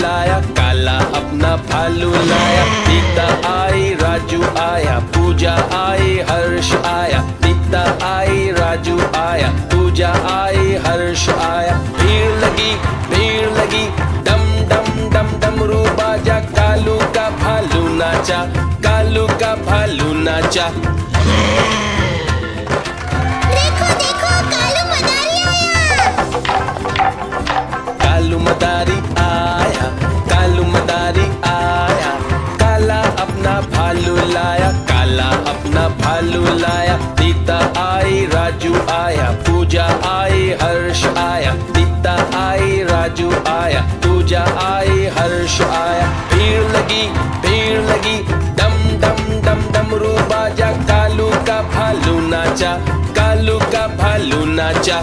लाया, काला अपना भालू लाया। सीता आई, राजू आया, पूजा आई, हर्ष आया। सीता आई, राजू आया, पूजा आई, हर्ष आया। भीड़ लगी, डम डम डम डमरू बाजा। कालू का भालू नाचा, कालू का भालू नाचा। देखो देखो, कालू मदारी आया। कालू मदारी आया, कालू मदारी आया। काला अपना भालू लाया, काला अपना भालू लाया। सीता आई, राजू आया, पूजा आई, हर्ष आया। सीता आई, राजू आया, पूजा आई, हर्ष आया। भीड़ लगी, डम डम डम डमरू बाजा। कालू का भालू नाचा, कालू का भालू नाचा।